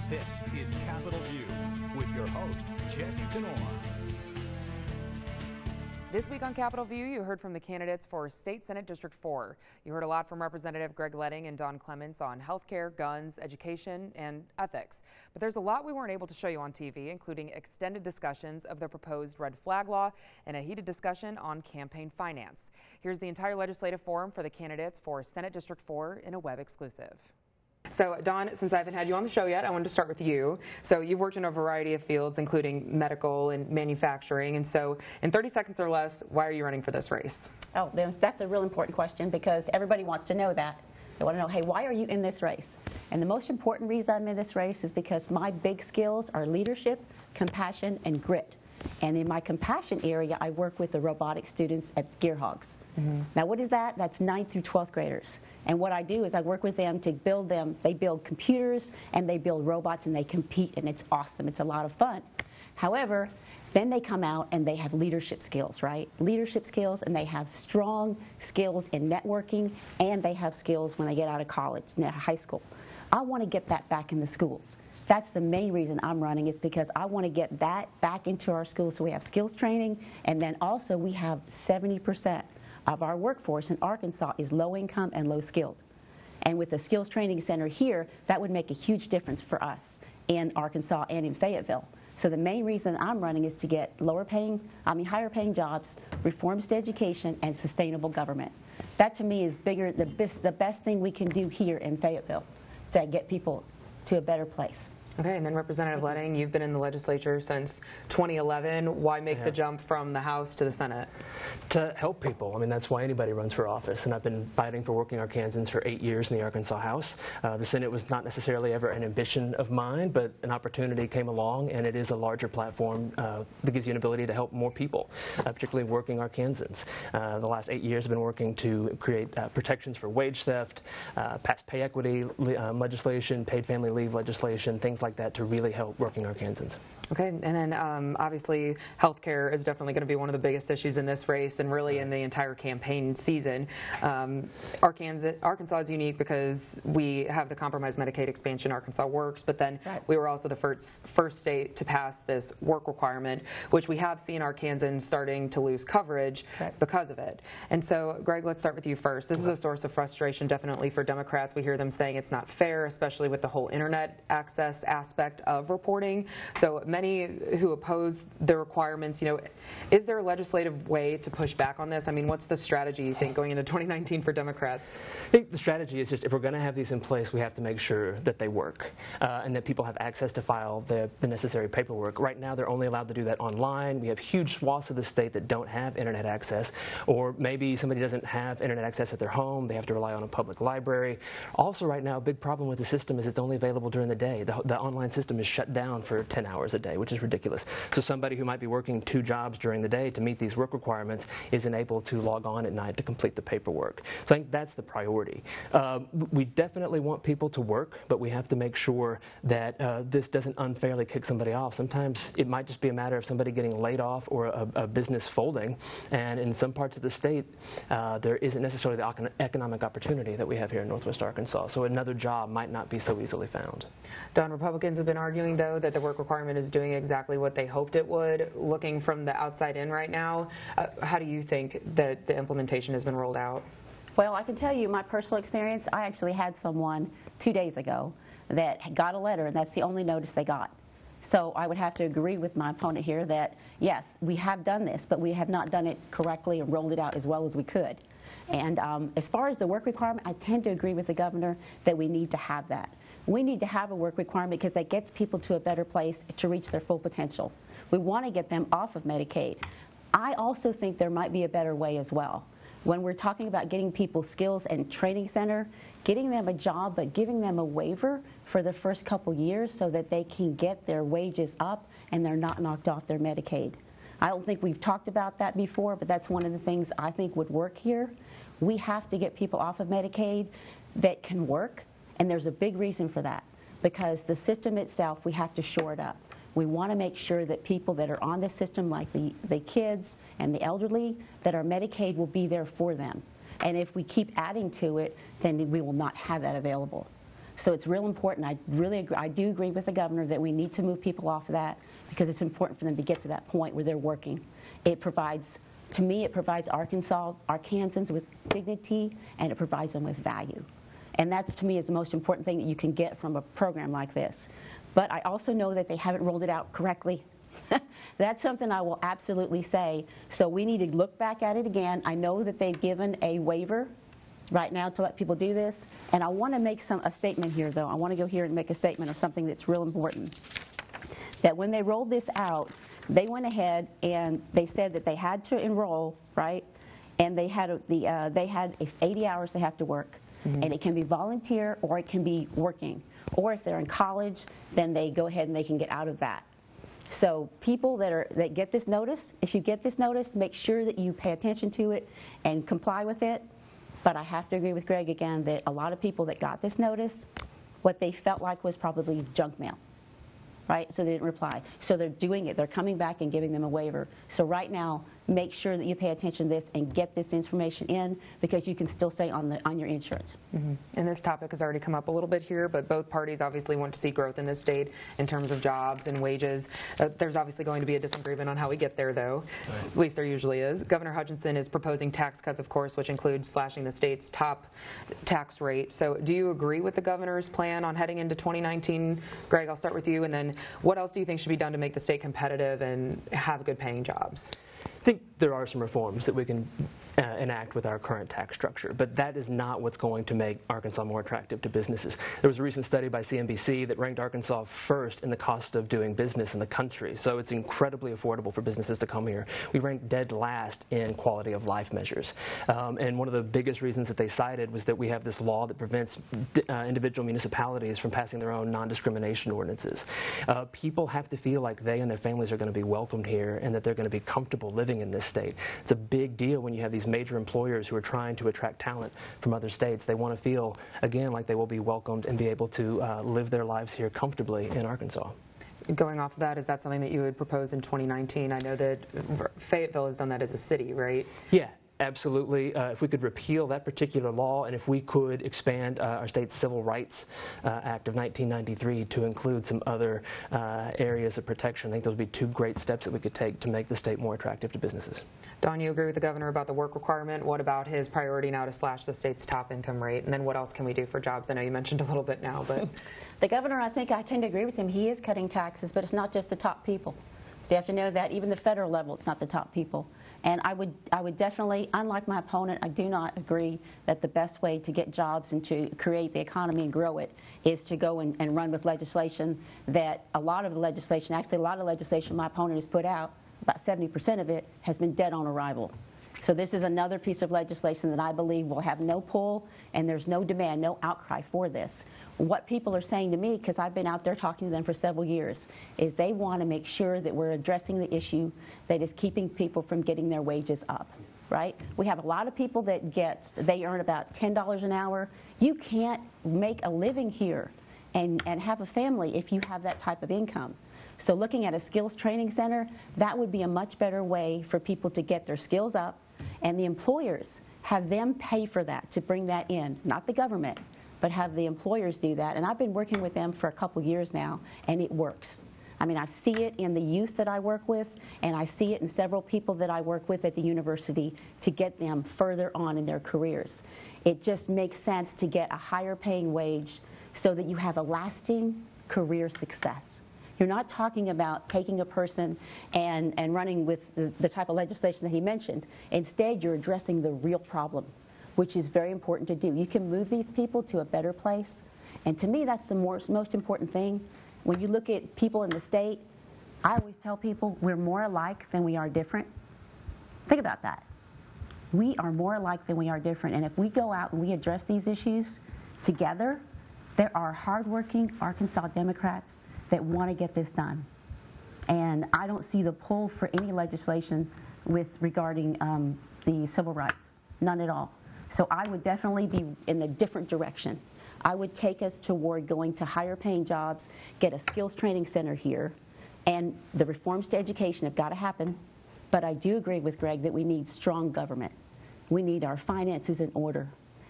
This is Capitol View with your host, Jesse Tenor. This week on Capitol View, you heard from the candidates for State Senate District 4. You heard a lot from Representative Greg Leding and Don Clements on healthcare, guns, education, and ethics. But there's a lot we weren't able to show you on TV, including extended discussions of the proposed red flag law and a heated discussion on campaign finance. Here's the entire legislative forum for the candidates for Senate District 4 in a web exclusive. So, Don, since I haven't had you on the show yet, I wanted to start with you. So you've worked in a variety of fields, including medical and manufacturing. And so in 30 seconds or less, why are you running for this race? Oh, that's a real important question because everybody wants to know that. They want to know, hey, why are you in this race? And the most important reason I'm in this race is because my big skills are leadership, compassion, and grit. And in my compassion area, I work with the robotic students at Gearhogs. Now, what is that? That's 9th through 12th graders. And what I do is I work with them to build them. They build computers, and they build robots, and they compete, and it's awesome. It's a lot of fun. However, then they come out, and they have leadership skills, right? Leadership skills, and they have strong skills in networking, and they have skills when they get out of college, high school. I want to get that back in the schools. That's the main reason I'm running, is because I want to get that back into our schools so we have skills training, and then also we have 70% of our workforce in Arkansas is low income and low skilled. And with the skills training center here, that would make a huge difference for us in Arkansas and in Fayetteville. So the main reason I'm running is to get higher paying jobs, reforms to education, and sustainable government. That to me is the best thing we can do here in Fayetteville to get people to a better place. Okay, and then Representative Leding, you've been in the legislature since 2011. Why make the jump from the House to the Senate? To help people. I mean, that's why anybody runs for office. And I've been fighting for working Arkansans for 8 years in the Arkansas House. The Senate was not necessarily ever an ambition of mine, but an opportunity came along, and it is a larger platform that gives you an ability to help more people, particularly working Arkansans. The last 8 years I've been working to create protections for wage theft, pass pay equity legislation, paid family leave legislation, things like that to really help working Arkansans. Okay, and then obviously healthcare is definitely going to be one of the biggest issues in this race and really in the entire campaign season. Arkansas is unique because we have the compromised Medicaid expansion. Arkansas works, but then we were also the first state to pass this work requirement, which we have seen Arkansans starting to lose coverage because of it. And so, Greg, let's start with you first. This is a source of frustration definitely for Democrats. We hear them saying it's not fair, especially with the whole internet access aspect of reporting. So many who oppose the requirements, is there a legislative way to push back on this? I mean, what's the strategy, you think, going into 2019 for Democrats? I think the strategy is just, if we're going to have these in place, we have to make sure that they work and that people have access to file the necessary paperwork. Right now, they're only allowed to do that online. We have huge swaths of the state that don't have internet access, or maybe somebody doesn't have internet access at their home. They have to rely on a public library. Also, right now, a big problem with the system is it's only available during the day. The online system is shut down for 10 hours a day, which is ridiculous. So somebody who might be working 2 jobs during the day to meet these work requirements isn't able to log on at night to complete the paperwork. So I think that's the priority. We definitely want people to work, but we have to make sure that this doesn't unfairly kick somebody off. Sometimes it might just be a matter of somebody getting laid off or a business folding, and in some parts of the state, there isn't necessarily the economic opportunity that we have here in Northwest Arkansas. So another job might not be so easily found. Don, Republicans have been arguing, though, that the work requirement is doing exactly what they hoped it would. Looking from the outside in right now, how do you think that the implementation has been rolled out? Well, I can tell you my personal experience. I actually had someone 2 days ago that got a letter, and that's the only notice they got. So I would have to agree with my opponent here that, yes, we have done this, but we have not done it correctly and rolled it out as well as we could. And as far as the work requirement, I tend to agree with the governor that we need to have that. We need to have a work requirement because that gets people to a better place to reach their full potential. We want to get them off of Medicaid. I also think there might be a better way as well. When we're talking about getting people skills and training center, getting them a job but giving them a waiver for the first couple years so that they can get their wages up and they're not knocked off their Medicaid. I don't think we've talked about that before, but that's one of the things I think would work here. We have to get people off of Medicaid that can work, and there's a big reason for that, because the system itself, we have to shore it up. We want to make sure that people that are on the system, like the kids and the elderly, that our Medicaid will be there for them. And if we keep adding to it, then we will not have that available. So it's real important. I really agree. I do agree with the governor that we need to move people off of that because it's important for them to get to that point where they're working. It provides, to me, it provides Arkansans with dignity, and it provides them with value. And that, to me, is the most important thing that you can get from a program like this. But I also know that they haven't rolled it out correctly. That's something I will absolutely say. So we need to look back at it again. I know that they've given a waiver right now to let people do this. And I want to make a statement here, though. I want to go here and make a statement of something that's real important. That when they rolled this out, they went ahead and they said that they had to enroll, right? And they had 80 hours they have to work. Mm-hmm. And it can be volunteer or it can be working. Or if they're in college, then they go ahead and they can get out of that. So people that get this notice, if you get this notice, make sure that you pay attention to it and comply with it. But I have to agree with Greg again that a lot of people that got this notice, what they felt like was probably junk mail, right? So they didn't reply. So they're doing it. They're coming back and giving them a waiver. So right now, make sure that you pay attention to this and get this information in because you can still stay on your insurance. Mm-hmm. And this topic has already come up a little bit here, but both parties obviously want to see growth in this state in terms of jobs and wages. There's obviously going to be a disagreement on how we get there, though. Right. At least there usually is. Governor Hutchinson is proposing tax cuts, of course, which includes slashing the state's top tax rate. So do you agree with the governor's plan on heading into 2019? Greg, I'll start with you. And then what else do you think should be done to make the state competitive and have good paying jobs? I think there are some reforms that we can enact with our current tax structure, but that is not what's going to make Arkansas more attractive to businesses. There was a recent study by CNBC that ranked Arkansas first in the cost of doing business in the country, so it's incredibly affordable for businesses to come here. We ranked dead last in quality of life measures, and one of the biggest reasons that they cited was that we have this law that prevents individual municipalities from passing their own non-discrimination ordinances. People have to feel like they and their families are going to be welcomed here and that they're going to be comfortable living in this state. It's a big deal when you have these major employers who are trying to attract talent from other states. They want to feel, again, like they will be welcomed and be able to live their lives here comfortably in Arkansas. Going off of that, is that something that you would propose in 2019? I know that Fayetteville has done that as a city, right? Yeah. Absolutely. If we could repeal that particular law and if we could expand our state's Civil Rights Act of 1993 to include some other areas of protection, I think those would be two great steps that we could take to make the state more attractive to businesses. Don, you agree with the governor about the work requirement. What about his priority now to slash the state's top income rate? And then what else can we do for jobs? I know you mentioned a little bit now, but... The governor, I think I tend to agree with him. He is cutting taxes, but it's not just the top people. So you have to know that even the federal level, it's not the top people. And I would definitely, unlike my opponent, I do not agree that the best way to get jobs and to create the economy and grow it is to go and run with legislation that a lot of the legislation, actually a lot of legislation my opponent has put out, about 70% of it has been dead on arrival. So this is another piece of legislation that I believe will have no pull and there's no demand, no outcry for this. What people are saying to me, because I've been out there talking to them for several years, is they want to make sure that we're addressing the issue that is keeping people from getting their wages up, right? We have a lot of people that they earn about $10 an hour. You can't make a living here and have a family if you have that type of income. So looking at a skills training center, that would be a much better way for people to get their skills up, and the employers have them pay for that, to bring that in, not the government, but have the employers do that. And I've been working with them for a couple years now, and it works. I mean, I see it in the youth that I work with, and I see it in several people that I work with at the university to get them further on in their careers. It just makes sense to get a higher paying wage so that you have a lasting career success. You're not talking about taking a person and running with the type of legislation that he mentioned. Instead, you're addressing the real problem, which is very important to do. You can move these people to a better place. And to me, that's the most important thing. When you look at people in the state, I always tell people we're more alike than we are different. Think about that. We are more alike than we are different. And if we go out and we address these issues together, there are hardworking Arkansas Democrats that want to get this done. And I don't see the pull for any legislation regarding the civil rights, none at all. So I would definitely be in the different direction. I would take us toward going to higher paying jobs, get a skills training center here, and the reforms to education have got to happen. But I do agree with Greg that we need strong government. We need our finances in order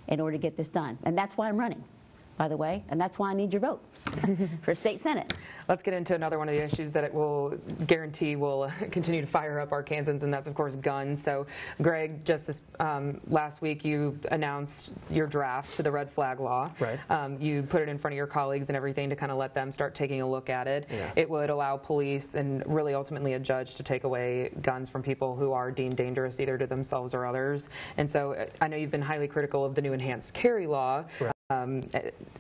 to get this done. And that's why I'm running. by the way, and that's why I need your vote for state Senate. Let's get into another one of the issues that it will guarantee will continue to fire up Arkansans, and that's, of course, guns. So, Greg, just this last week, you announced your draft to the red flag law. Right. You put it in front of your colleagues and everything to kind of let them start taking a look at it. Yeah. It would allow police and really ultimately a judge to take away guns from people who are deemed dangerous either to themselves or others. And so I know you've been highly critical of the new enhanced carry law. Right.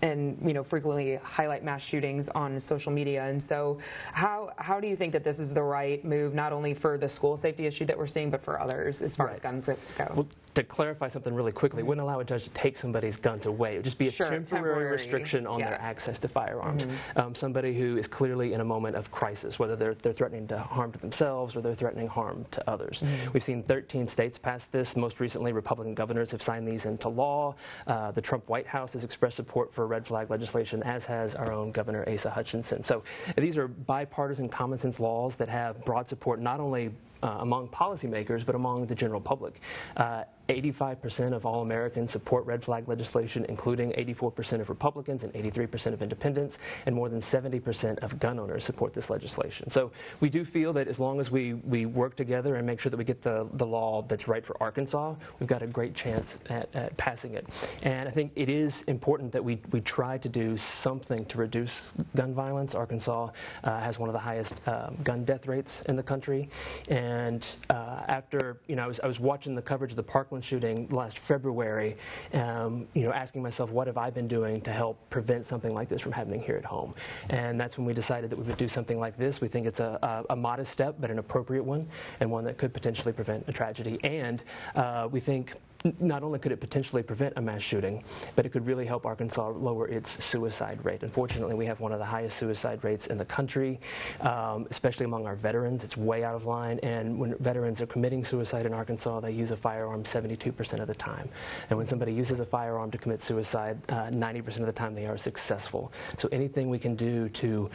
And frequently highlight mass shootings on social media. And so how do you think that this is the right move, not only for the school safety issue that we're seeing, but for others as far as guns go? Well, to clarify something really quickly, wouldn't allow a judge to take somebody's guns away. It would just be a temporary restriction on their access to firearms. Somebody who is clearly in a moment of crisis, whether they're threatening to harm to themselves or they're threatening harm to others. We've seen 13 states pass this. Most recently, Republican governors have signed these into law. The Trump White House has expressed support for red flag legislation, as has our own Governor Asa Hutchinson. So these are bipartisan common sense laws that have broad support not only among policymakers, but among the general public. 85% of all Americans support red flag legislation, including 84% of Republicans and 83% of independents, and more than 70% of gun owners support this legislation. So we do feel that as long as we work together and make sure that we get the law that's right for Arkansas, we've got a great chance at passing it. And I think it is important that we try to do something to reduce gun violence. Arkansas has one of the highest gun death rates in the country. And after, I was watching the coverage of the Parkland shooting last February, asking myself, what have I been doing to help prevent something like this from happening here at home? And that's when we decided that we would do something like this. We think it's a modest step, but an appropriate one, and one that could potentially prevent a tragedy. And we think not only could it potentially prevent a mass shooting, but it could really help Arkansas lower its suicide rate. Unfortunately, we have one of the highest suicide rates in the country, especially among our veterans. It's way out of line, and when veterans are committing suicide in Arkansas, they use a firearm 72% of the time. And when somebody uses a firearm to commit suicide, 90% of the time they are successful. So anything we can do to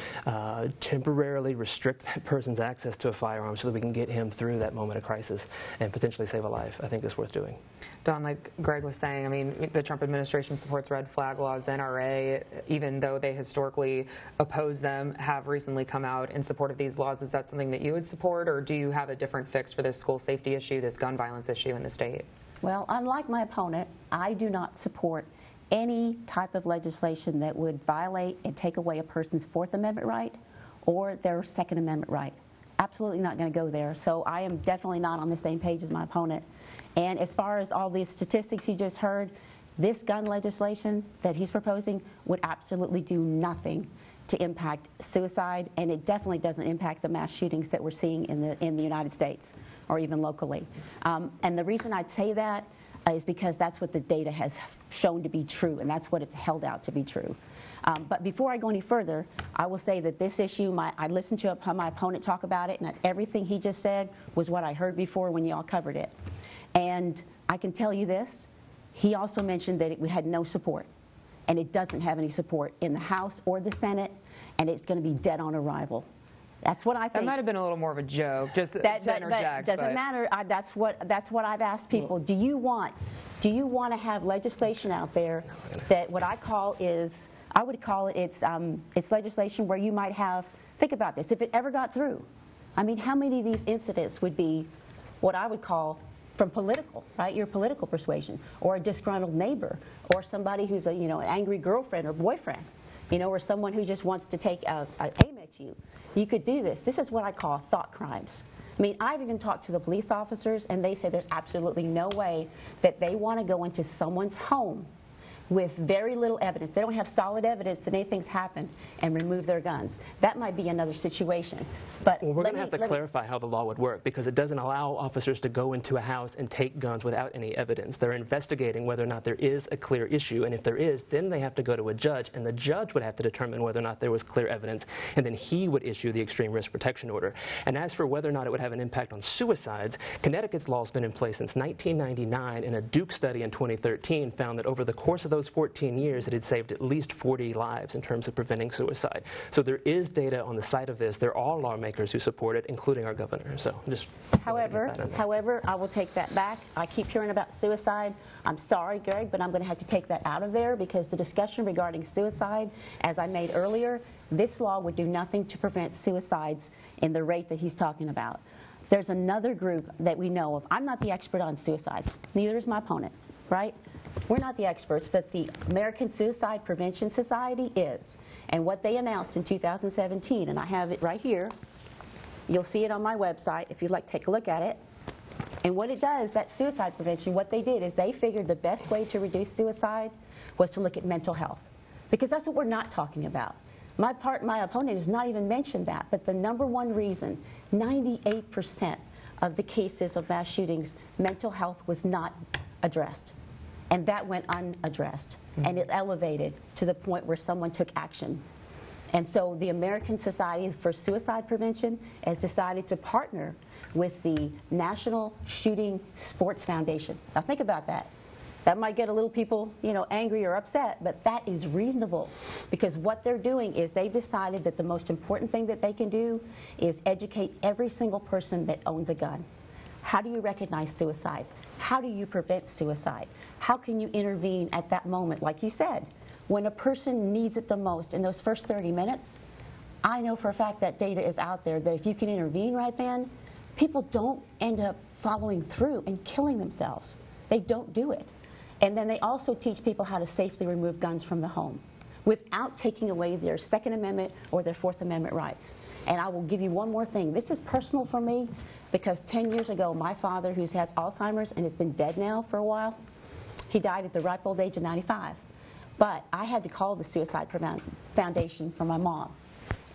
temporarily restrict that person's access to a firearm so that we can get him through that moment of crisis and potentially save a life, I think is worth doing. Don, like Greg was saying, I mean, the Trump administration supports red flag laws. The NRA, even though they historically oppose them, have recently come out in support of these laws. Is that something that you would support, or do you have a different fix for this school safety issue, this gun violence issue in the state? Well, unlike my opponent, I do not support any type of legislation that would violate and take away a person's Fourth Amendment right or their Second Amendment right. Absolutely not going to go there. So I am definitely not on the same page as my opponent. And as far as all these statistics you just heard, this gun legislation that he's proposing would absolutely do nothing to impact suicide, and it definitely doesn't impact the mass shootings that we're seeing in the United States or even locally. And the reason I'd say that is because that's what the data has shown to be true, and that's what it's held out to be true. But before I go any further, I will say that this issue, I listened to my opponent talk about it, and everything he just said was what I heard before when you all covered it. And I can tell you this, he also mentioned that we had no support, and it doesn't have any support in the House or the Senate, and it's going to be dead on arrival. That's what I think. That might have been a little more of a joke, just to interject. But doesn't matter. That's what I've asked people. Do you want to have legislation out there that what I would call it it's legislation where you might have, think about this, if it ever got through, I mean, how many of these incidents would be what I would call from political, right? Your political persuasion, or a disgruntled neighbor, or somebody who's an angry girlfriend or boyfriend, or someone who just wants to take aim at you. You could do this. This is what I call thought crimes. I mean, I've even talked to the police officers, and they say there's absolutely no way that they want to go into someone's home with very little evidence. They don't have solid evidence that anything's happened and remove their guns. That might be another situation. But we're going to have to clarify how the law would work, because it doesn't allow officers to go into a house and take guns without any evidence. They're investigating whether or not there is a clear issue, and if there is, then they have to go to a judge, and the judge would have to determine whether or not there was clear evidence, and then he would issue the extreme risk protection order. And as for whether or not it would have an impact on suicides, Connecticut's law has been in place since 1999, and a Duke study in 2013 found that over the course of those those 14 years, it had saved at least 40 lives in terms of preventing suicide. So there is data on the side of this. There are lawmakers who support it, including our governor. So just However, I will take that back. I keep hearing about suicide. I'm sorry, Greg, but I'm going to have to take that out of there because the discussion regarding suicide, as I made earlier, this law would do nothing to prevent suicides in the rate that he's talking about. There's another group that we know of. I'm not the expert on suicides. Neither is my opponent, right? We're not the experts, but the American Suicide Prevention Society is. And what they announced in 2017, and I have it right here, you'll see it on my website if you'd like to take a look at it. And what it does, that suicide prevention, what they did is they figured the best way to reduce suicide was to look at mental health. Because that's what we're not talking about. My opponent has not even mentioned that, but the number one reason, 98% of the cases of mass shootings, mental health was not addressed. And that went unaddressed. And it elevated to the point where someone took action. And so the American Society for Suicide Prevention has decided to partner with the National Shooting Sports Foundation. Now think about that. That might get a little people, angry or upset, but that is reasonable because what they're doing is they've decided that the most important thing that they can do is educate every single person that owns a gun. How do you recognize suicide? How do you prevent suicide? How can you intervene at that moment? Like you said, when a person needs it the most in those first 30 minutes, I know for a fact that data is out there that if you can intervene right then, people don't end up following through and killing themselves. They don't do it. And then they also teach people how to safely remove guns from the home without taking away their Second Amendment or their Fourth Amendment rights. And I will give you one more thing. This is personal for me because 10 years ago, my father, who has Alzheimer's and has been dead now for a while, he died at the ripe old age of 95. But I had to call the Suicide Foundation for my mom.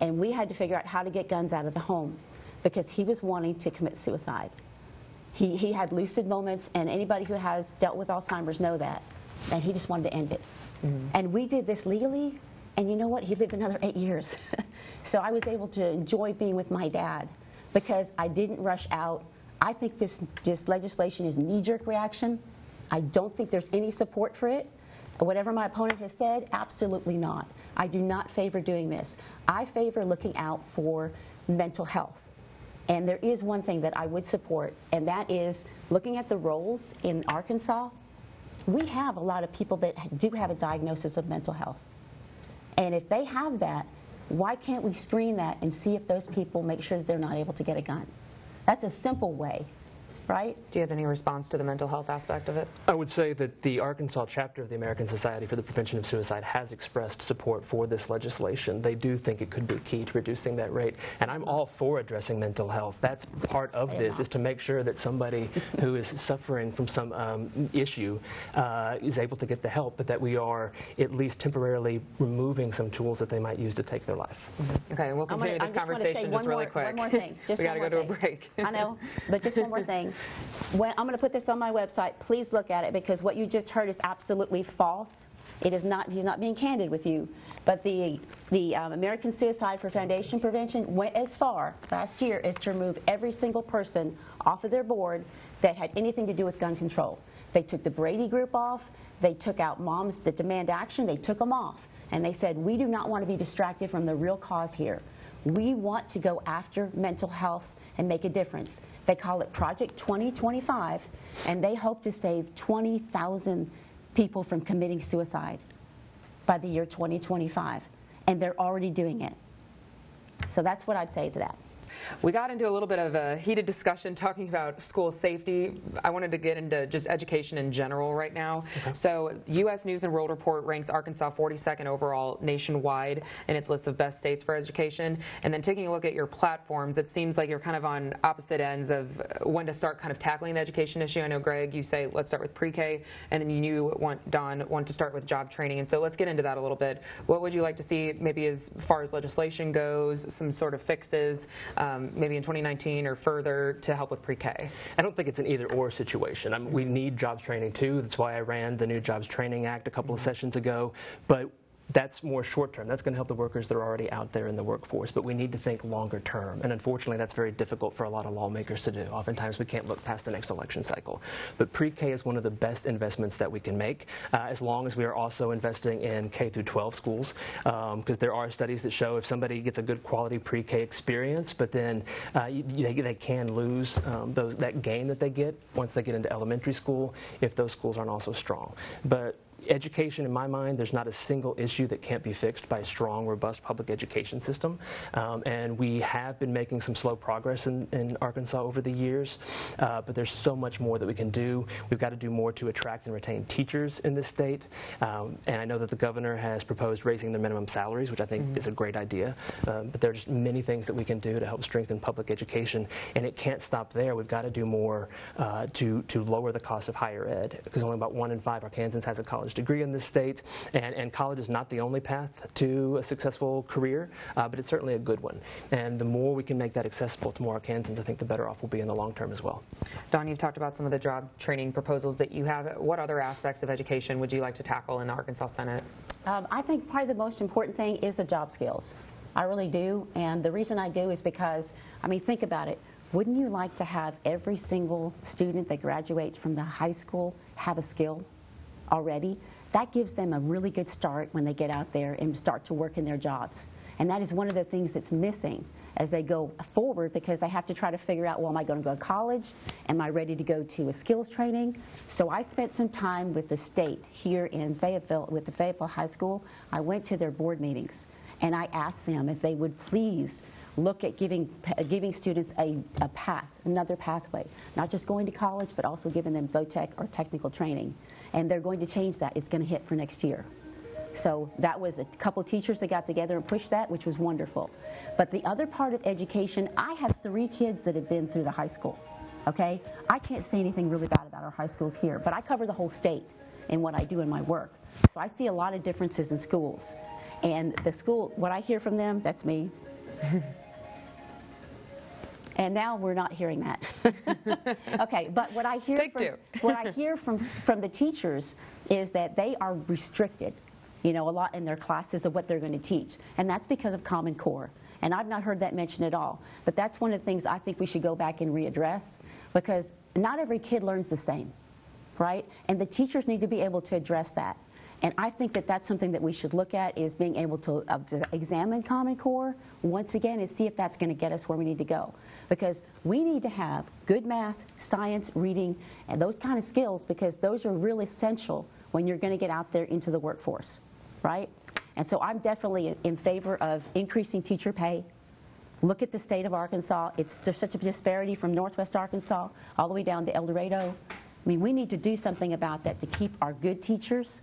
And we had to figure out how to get guns out of the home because he was wanting to commit suicide. He had lucid moments, and anybody who has dealt with Alzheimer's know that. And he just wanted to end it. And we did this legally, and you know what? He lived another 8 years. So I was able to enjoy being with my dad because I didn't rush out. I think this legislation is knee-jerk reaction. I don't think there's any support for it. Whatever my opponent has said, absolutely not. I do not favor doing this. I favor looking out for mental health. And there is one thing that I would support, and that is looking at the rolls in Arkansas. We have a lot of people that do have a diagnosis of mental health. And if they have that, why can't we screen that and see if those people make sure that they're not able to get a gun? That's a simple way. Right? Do you have any response to the mental health aspect of it? I would say that the Arkansas chapter of the American Society for the Prevention of Suicide has expressed support for this legislation. They do think it could be key to reducing that rate. And I'm all for addressing mental health. That's part of this, is to make sure that somebody who is suffering from some issue is able to get the help, but that we are at least temporarily removing some tools that they might use to take their life. Okay, we'll continue this conversation just really quick. One more thing. We got to go to a break. I know, but just one more thing. I'm going to put this on my website. Please look at it because what you just heard is absolutely false. It is not. He's not being candid with you. But the American Suicide for Foundation Prevention went as far last year as to remove every single person off of their board that had anything to do with gun control. They took the Brady Group off. They took out moms that demand action. They took them off. And they said, we do not want to be distracted from the real cause here. We want to go after mental health and make a difference. They call it Project 2025, and they hope to save 20,000 people from committing suicide by the year 2025, and they're already doing it. So that's what I'd say to that. We got into a little bit of a heated discussion talking about school safety. I wanted to get into just education in general right now. Okay. So U.S. News and World Report ranks Arkansas 42nd overall nationwide in its list of best states for education. And then taking a look at your platforms, it seems like you're kind of on opposite ends of when to start kind of tackling the education issue. I know, Greg, you say let's start with pre-K, and then you want to start with job training. And so let's get into that a little bit. What would you like to see maybe as far as legislation goes, some sort of fixes, maybe in 2019 or further to help with pre-K? I don't think it's an either-or situation. We need jobs training too. That's why I ran the new Jobs Training Act a couple of sessions ago. But That's more short term. That's going to help the workers that are already out there in the workforce. But we need to think longer term. And unfortunately, that's very difficult for a lot of lawmakers to do. Oftentimes, we can't look past the next election cycle. But pre-K is one of the best investments that we can make, as long as we are also investing in K through 12 schools. Because there are studies that show if somebody gets a good quality pre-K experience, but then they can lose that gain that they get once they get into elementary school if those schools aren't also strong. But education, in my mind, there's not a single issue that can't be fixed by a strong, robust public education system. And we have been making some slow progress in Arkansas over the years, but there's so much more that we can do. We've got to do more to attract and retain teachers in this state. And I know that the governor has proposed raising the minimum salaries, which I think is a great idea. But there are just many things that we can do to help strengthen public education. And it can't stop there. We've got to do more to lower the cost of higher ed, because only about 1 in 5 Arkansans has a college degree in this state, and college is not the only path to a successful career, but it's certainly a good one. And the more we can make that accessible to more Arkansans, I think the better off we'll be in the long term as well. Don, you've talked about some of the job training proposals that you have. What other aspects of education would you like to tackle in the Arkansas Senate? I think probably the most important thing is the job skills. I really do, and the reason I do is because, I mean, think about it. Wouldn't you like to have every single student that graduates from the high school have a skill already? That gives them a really good start when they get out there and start to work in their jobs. And that is one of the things that's missing as they go forward, because they have to try to figure out, well, am I going to go to college? Am I ready to go to a skills training? So I spent some time with the state here in Fayetteville, with the Fayetteville High School. I went to their board meetings, and I asked them if they would please look at giving students a path, another pathway, not just going to college, but also giving them VOTEC or technical training. And they're going to change that. It's going to hit for next year. So that was a couple teachers that got together and pushed that, which was wonderful. But the other part of education, I have 3 kids that have been through the high school, okay? I can't say anything really bad about our high schools here, but I cover the whole state in what I do in my work. So I see a lot of differences in schools. And the school, what I hear from them, that's me. And now we're not hearing that. Okay, but what I hear from the teachers is that they are restricted, you know, a lot in their classes of what they're going to teach, and that's because of Common Core. And I've not heard that mentioned at all. But that's one of the things I think we should go back and readdress, because not every kid learns the same, right? And the teachers need to be able to address that. And I think that that's something that we should look at, is being able to examine Common Core once again and see if that's going to get us where we need to go. Because we need to have good math, science, reading, and those kind of skills, because those are really essential when you're going to get out there into the workforce, right? And so I'm definitely in favor of increasing teacher pay. Look at the state of Arkansas. There's such a disparity from Northwest Arkansas all the way down to El Dorado. I mean, we need to do something about that to keep our good teachers,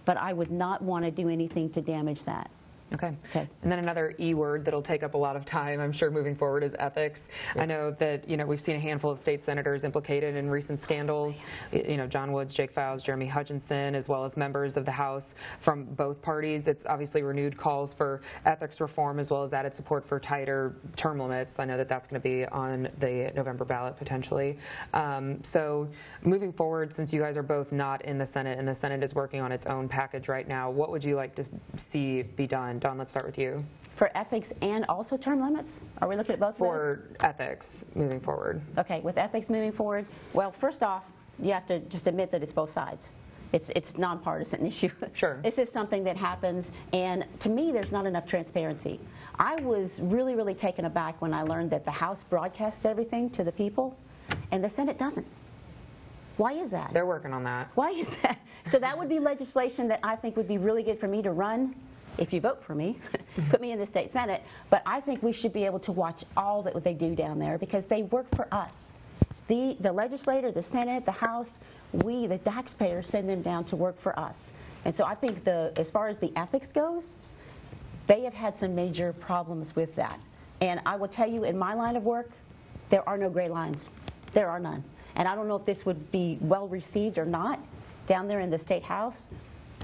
but I would not want to do anything to damage that. Okay. And then another E word that'll take up a lot of time, I'm sure, moving forward is ethics. Yeah. I know that, you know, we've seen a handful of state senators implicated in recent scandals. You know, John Woods, Jake Files, Jeremy Hutchinson, as well as members of the House from both parties. It's obviously renewed calls for ethics reform, as well as added support for tighter term limits. I know that that's going to be on the November ballot potentially. So moving forward, since you guys are both not in the Senate and the Senate is working on its own package right now, what would you like to see be done? Don, let's start with you. For ethics and also term limits? Are we looking at both for ethics moving forward? Okay, with ethics moving forward, well, first off, you have to just admit that it's both sides. It's nonpartisan issue. Sure. It's just something that happens, and to me, there's not enough transparency. I was really, really taken aback when I learned that the House broadcasts everything to the people, and the Senate doesn't. Why is that? They're working on that. Why is that? So that would be legislation that I think would be really good for me to run. If you vote for me, put me in the state Senate. But I think we should be able to watch all that they do down there, because they work for us. The legislator, the Senate, the House, we, the taxpayers, send them down to work for us. And so I think as far as the ethics goes, they have had some major problems with that. And I will tell you, in my line of work, there are no gray lines. There are none. And I don't know if this would be well received or not down there in the State House,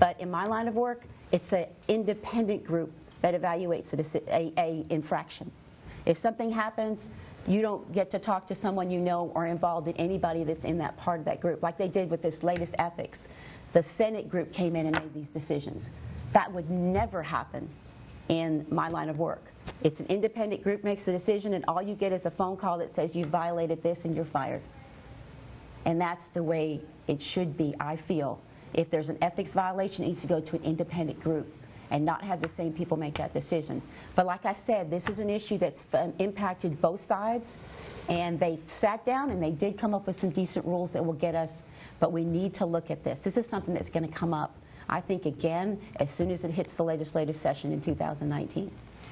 but in my line of work, it's an independent group that evaluates a infraction. If something happens, you don't get to talk to someone you know or involved in anybody that's in that part of that group, like they did with this latest ethics. The Senate group came in and made these decisions. That would never happen in my line of work. It's an independent group makes the decision, and all you get is a phone call that says you violated this and you're fired. And that's the way it should be, I feel. If there's an ethics violation, it needs to go to an independent group and not have the same people make that decision. But like I said, this is an issue that's impacted both sides, and they sat down and they did come up with some decent rules that will get us, but we need to look at this. This is something that's going to come up, I think, again, as soon as it hits the legislative session in 2019.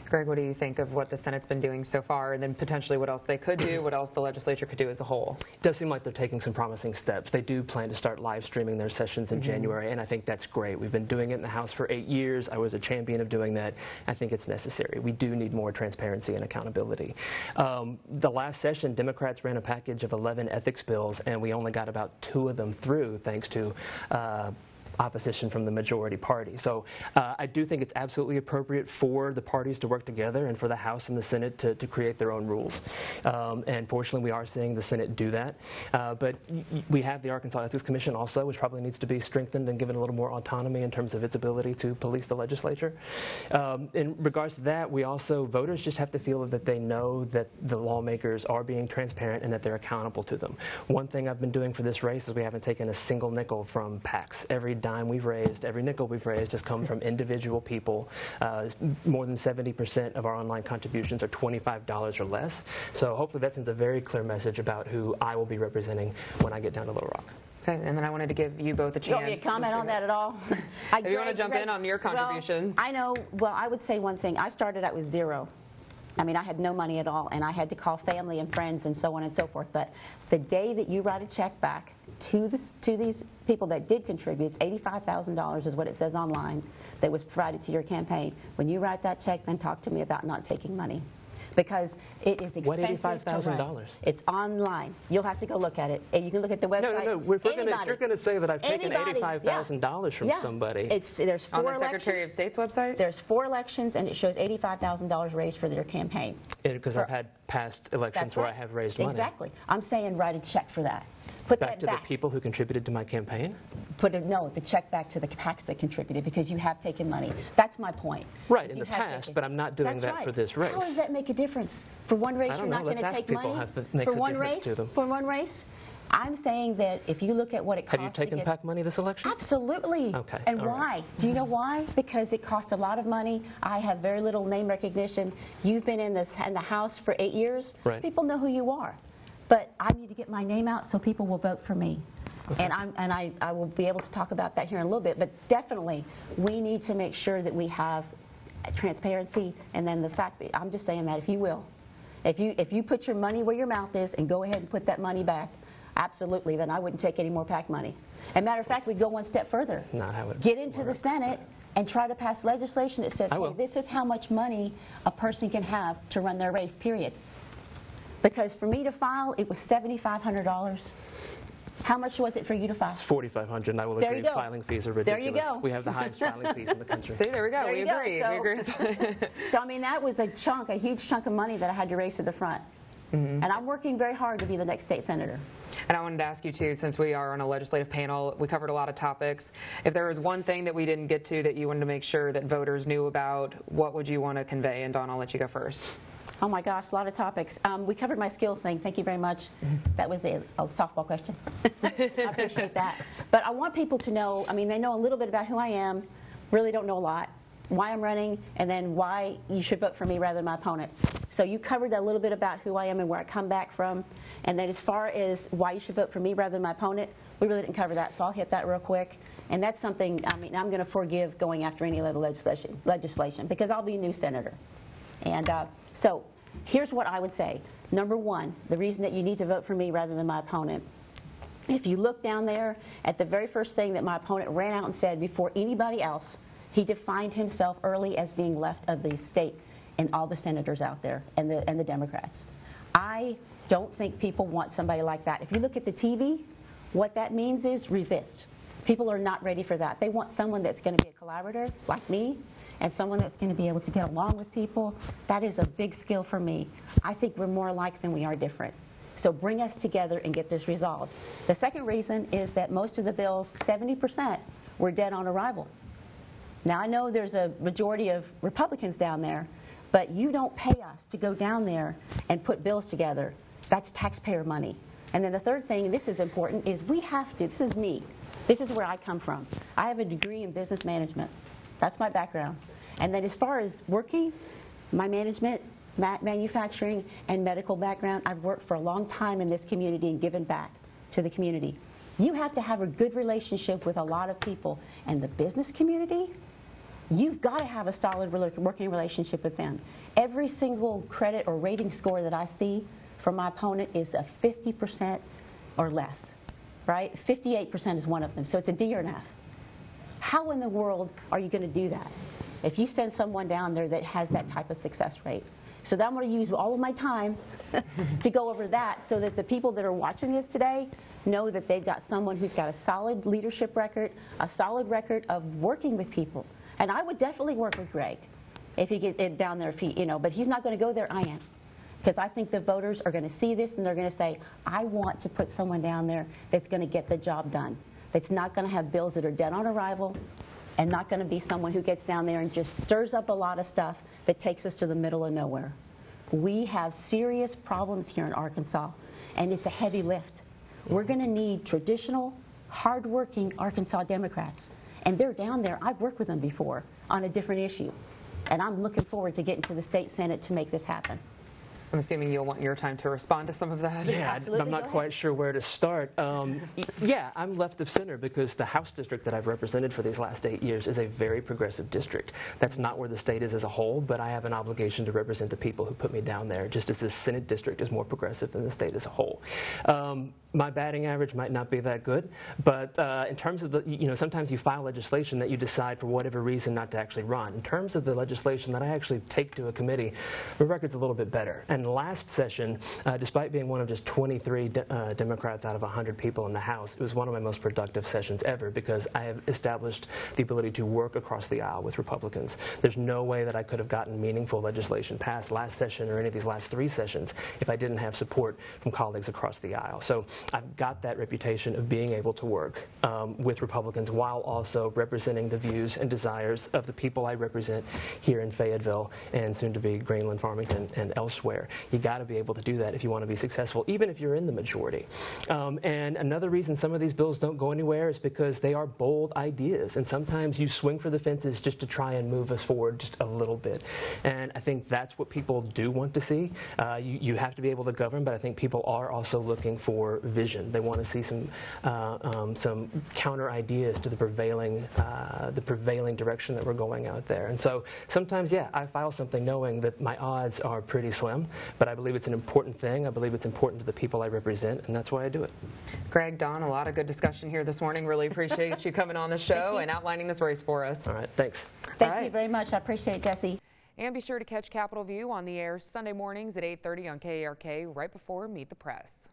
Greg, what do you think of what the Senate's been doing so far, and then potentially what else they could do, what else the legislature could do as a whole? It does seem like they're taking some promising steps. They do plan to start live streaming their sessions in January, and I think that's great. We've been doing it in the House for 8 years. I was a champion of doing that. I think it's necessary. We do need more transparency and accountability. The last session, Democrats ran a package of 11 ethics bills, and we only got about 2 of them through, thanks to opposition from the majority party. So I do think it's absolutely appropriate for the parties to work together and for the House and the Senate to create their own rules. And fortunately, we are seeing the Senate do that. But we have the Arkansas Ethics Commission also, which probably needs to be strengthened and given a little more autonomy in terms of its ability to police the legislature. In regards to that, we also, voters just have to feel that they know that the lawmakers are being transparent and that they're accountable to them. One thing I've been doing for this race is we haven't taken a single nickel from PACs. Every dime we've raised, every nickel we've raised has come from individual people. More than 70% of our online contributions are $25 or less. So hopefully that sends a very clear message about who I will be representing when I get down to Little Rock. Okay, and then I wanted to give you both a chance. You want me to comment on that at all? If you want to jump in on your contributions. Well, I know, well, I would say one thing. I started out with zero. I mean, I had no money at all, and I had to call family and friends and so on and so forth. But the day that you write a check back to these people that did contribute, it's $85,000 is what it says online that was provided to your campaign. When you write that check, then talk to me about not taking money. Because it is expensive. What, $85,000? It's online. You'll have to go look at it. And you can look at the website. No. If you're going to say that I've taken $85,000 from somebody. There's 4 on the elections. Secretary of State's website? There's 4 elections, and it shows $85,000 raised for their campaign. Because I've had past elections where I have raised money. Exactly. I'm saying write a check for that. Put back that to the people who contributed to my campaign? No, the check back to the PACs that contributed, because you have taken money. That's my point. Right, in the past, but I'm not doing that for this race. How does that make a difference? For one race, you're not going to take money? For one race? I'm saying that if you look at what it costs. Have you taken PAC money this election? Absolutely. Okay. And why? Do you know why? Because it cost a lot of money. I have very little name recognition. You've been in the House for 8 years. Right. People know who you are. But I need to get my name out so people will vote for me. Okay. And I will be able to talk about that here in a little bit. But definitely, we need to make sure that we have transparency. And then the fact that, I'm just saying that, if you will, if you put your money where your mouth is and go ahead and put that money back, absolutely, then I wouldn't take any more PAC money. As a matter of fact, we'd go one step further. Not how it Get into the Senate and try to pass legislation that says, hey, this is how much money a person can have to run their race, period. Because for me to file, it was $7,500. How much was it for you to file? It's $4,500, and I will agree. Filing fees are ridiculous. There you go. We have the highest filing fees in the country. See, there we go. We agree. So, we agree with that. So, I mean, that was a huge chunk of money that I had to raise to the front. And I'm working very hard to be the next state senator. And I wanted to ask you, too, since we are on a legislative panel, we covered a lot of topics. If there was one thing that we didn't get to that you wanted to make sure that voters knew about, what would you want to convey? And Dawn, I'll let you go first. Oh my gosh, a lot of topics. We covered my skills thing. Thank you very much. That was a softball question. I appreciate that. But I want people to know, I mean, they know a little bit about who I am, really don't know a lot, why I'm running, and then why you should vote for me rather than my opponent. So you covered a little bit about who I am and where I come back from. And then as far as why you should vote for me rather than my opponent, we really didn't cover that, so I'll hit that real quick. And that's something, I mean, I'm going to forgive going after any other legislation because I'll be a new senator. And so here's what I would say. Number one, the reason that you need to vote for me rather than my opponent. If you look down there at the very first thing that my opponent ran out and said before anybody else, he defined himself early as being left of the state and all the senators out there and the Democrats. I don't think people want somebody like that. If you look at the TV, what that means is resist. People are not ready for that. They want someone that's going to be a collaborator like me and someone that's going to be able to get along with people. That is a big skill for me. I think we're more alike than we are different. So bring us together and get this resolved. The second reason is that most of the bills, 70%, were dead on arrival. Now, I know there's a majority of Republicans down there, but you don't pay us to go down there and put bills together. That's taxpayer money. And then the third thing, and this is important, is we have to, this is me. This is where I come from. I have a degree in business management. That's my background. And then as far as working, my management, manufacturing, and medical background, I've worked for a long time in this community and given back to the community. You have to have a good relationship with a lot of people. And the business community, you've got to have a solid working relationship with them. Every single credit or rating score that I see from my opponent is a 50% or less, right? 58% is one of them, so it's a D or an F. How in the world are you going to do that if you send someone down there that has that type of success rate? So I'm going to use all of my time to go over that so that the people that are watching this today know that they've got someone who's got a solid leadership record, a solid record of working with people. And I would definitely work with Greg if he gets it down there, if he, but he's not going to go there, I am. Because I think the voters are going to see this and they're going to say, I want to put someone down there that's going to get the job done, that's not going to have bills that are dead on arrival, and not going to be someone who gets down there and just stirs up a lot of stuff that takes us to the middle of nowhere. We have serious problems here in Arkansas, and it's a heavy lift. We're going to need traditional, hardworking Arkansas Democrats. And they're down there. I've worked with them before on a different issue. And I'm looking forward to getting to the state Senate to make this happen. I'm assuming you'll want your time to respond to some of that. Yeah, I'm not quite sure where to start. Yeah, I'm left of center because the House district that I've represented for these last 8 years is a very progressive district. That's not where the state is as a whole, but I have an obligation to represent the people who put me down there, just as the Senate district is more progressive than the state as a whole. My batting average might not be that good, but in terms of the, sometimes you file legislation that you decide for whatever reason not to actually run. In terms of the legislation that I actually take to a committee, my record's a little bit better. And last session, despite being one of just 23 Democrats out of 100 people in the House, it was one of my most productive sessions ever because I have established the ability to work across the aisle with Republicans. There's no way that I could have gotten meaningful legislation passed last session or any of these last 3 sessions if I didn't have support from colleagues across the aisle. So I've got that reputation of being able to work with Republicans while also representing the views and desires of the people I represent here in Fayetteville and soon to be Greenland, Farmington, and elsewhere. You got to be able to do that if you want to be successful, even if you're in the majority. And another reason some of these bills don't go anywhere is because they are bold ideas, and sometimes you swing for the fences just to try and move us forward just a little bit. And I think that's what people do want to see. You have to be able to govern, but I think people are also looking for vision. They want to see some counter ideas to the prevailing direction that we're going out there. And so sometimes, yeah, I file something knowing that my odds are pretty slim. But I believe it's an important thing. I believe it's important to the people I represent, and that's why I do it. Greg, Don, a lot of good discussion here this morning. Really appreciate you coming on the show and outlining this race for us. All right, thanks. Thank you very much. I appreciate it, Jesse. And be sure to catch Capitol View on the air Sunday mornings at 8:30 on KARK right before Meet the Press.